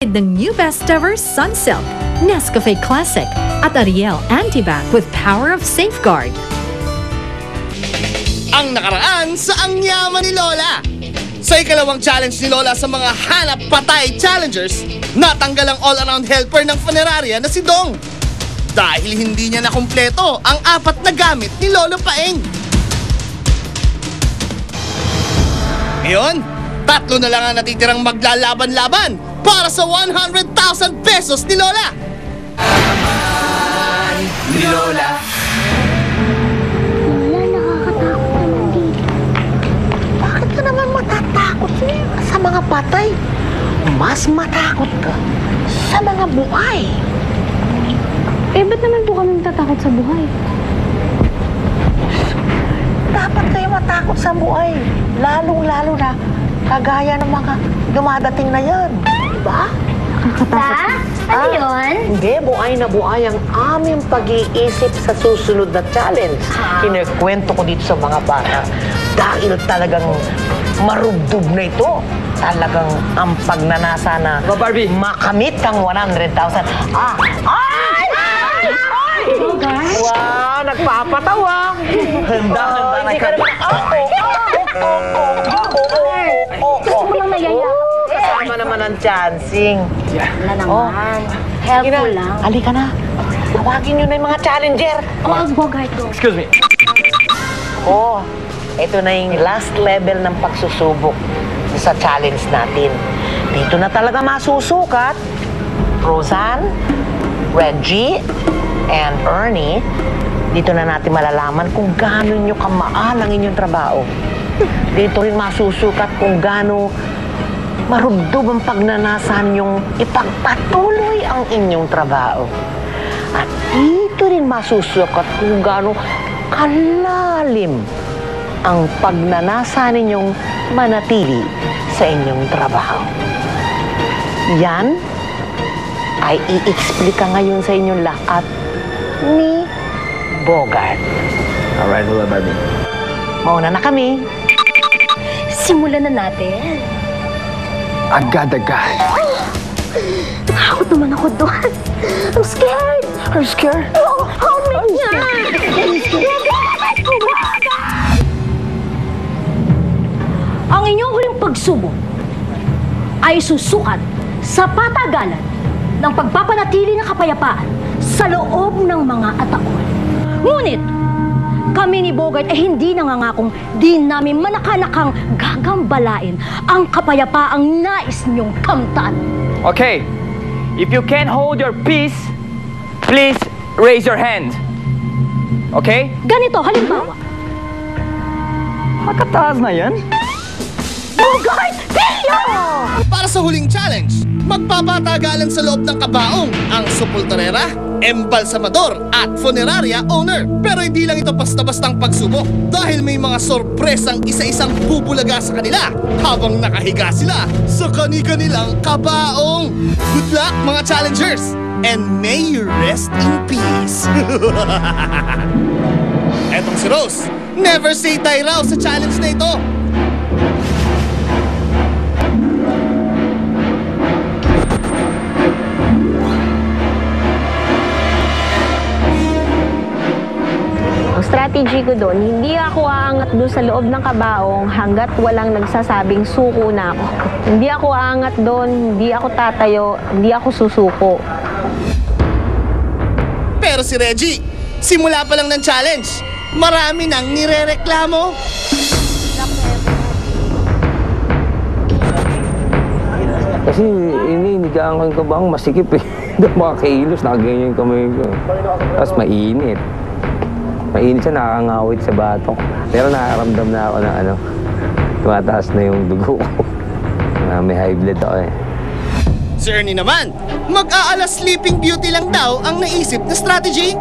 ng new best ever Sunsilk, Nescafe Classic, at Ariel Antibac with power of safeguard. Ang nakaraan sa ang yaman ni Lola. Sa ikalawang challenge ni Lola sa mga hanap-patay challengers, natanggal ang all-around helper ng funeraria na si Dong. Dahil hindi niya nakumpleto ang 4 na gamit ni Lolo Paeng. Ngayon, 3 na lang ang natitirang maglalaban-laban para sa 100,000 pesos ni Lola. Ni Lola. Lola, nakakatakot naman dito. Bakit ka naman matatakot sa mga patay? Mas matakot ka sa mga buhay. Eh, ba't naman po kami natatakot sa buhay? Dapat kayo matakot sa buhay. Lalong-lalo na kagaya ng mga dumadating na yan. Diba? Nakakatakot. Ano yun? Hindi, buhay na buhay ang aming pag-iisip sa susunod na challenge. Kinikwento ko dito sa mga bata. Dahil talagang marugdog na ito. Talagang ang pagnanasa na Barbie, makamit ang 100,000. Wow, nagpapatawa. Handa na ka. Gusto mo lang nayayakap. Kasama naman ang chancing. Wala naman. Helpful lang. Halika na. Tawagin nyo na yung mga challenger. Huwag Bogart ko. excuse me. Ito na yung last level ng pagsusubok sa challenge natin. Dito na talaga masusukat Roseanne, Reggie, and Ernie. Dito na natin malalaman kung gaano nyo kamaal ang inyong trabaho. Dito rin masusukat kung gaano marugdob ang pagnanasan nyong ipagpatuloy ang inyong trabaho. At dito rin masusukat kung gaano kalalim ang pagnanasa ninyong manatili sa inyong trabaho. Yan ay i-explika ngayon sa inyong lahat ni Bogart. Alright, Lola Barbie. Mauna na kami. Simulan na natin. Agad-agad. Takot naman ako doon. I'm scared. Are you scared? Oh, helmet niya. Ang inyong huling pagsubok ay susukat sa patagalan ng pagpapanatili ng kapayapaan sa loob ng mga ataol. Ngunit, kami ni Bogart ay hindi nangangakong di namin manakanakang gagambalain ang kapayapaang nais niyong kamtan. Okay, if you can't hold your peace, please raise your hand. Okay? Ganito, halimbawa. Makataas na yan? Bogart! Theo! Para sa huling challenge, magpapatagalan sa loob ng kabaong ang supultorera, embalsamador at funeraria owner. Pero hindi lang ito basta-bastang pagsubok dahil may mga sorpresang isa-isang bubulaga sa kanila habang nakahiga sila sa kani-kanilang kabaong. Good luck mga challengers! And may you rest in peace. Etong si Rose, never say die raw sa challenge na ito. Ang strategy ko doon, hindi ako aangat doon sa loob ng kabaong hanggat walang nagsasabing suko na ako. Hindi ako aangat doon, hindi ako tatayo, hindi ako susuko. Pero si Reggie, simula pa lang ng challenge, marami nang nirereklamo. Kasi iniinigaan ko yung kabang masikip eh. Hindi makakilos, nakaganyan yung kamay ko. Tapos mainit. Mainit siya, nakakangawit sa batok. Pero nakakaramdam na ako na tumataas na yung dugo ko. May high blood ako eh. Si Ernie naman, mag-aala sleeping beauty lang daw ang naisip na strategy.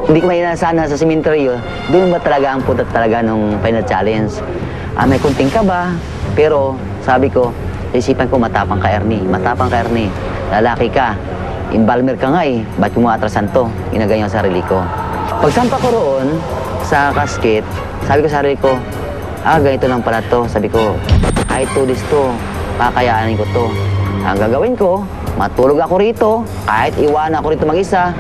Hindi ko mahinasan na sa sementeryo, doon ba talaga ang punta talaga nung final challenge. May kunting kaba, pero sabi ko, isipan ko matapang ka Ernie, lalaki ka, Imbalmer ka nga eh. Ba't mo atrasan to? Inaganyan ang sarili ko. Pagsampa ko roon sa casket, sabi ko sa sarili ko, ganito lang pala to. Sabi ko, I do this to, kakayaanin ko to. Ang gagawin ko, matulog ako rito, kahit iwanan ako rito mag-isa,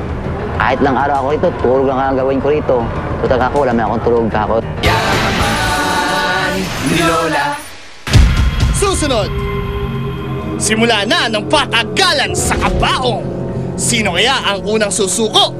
kahit lang araw ako rito, tulog lang ang gagawin ko rito. Total ako, wala may akong tulog ako. Yaman ni Lola. Susunod, simula na ng patagalan sa kabaong. Sino kaya ang unang susuko?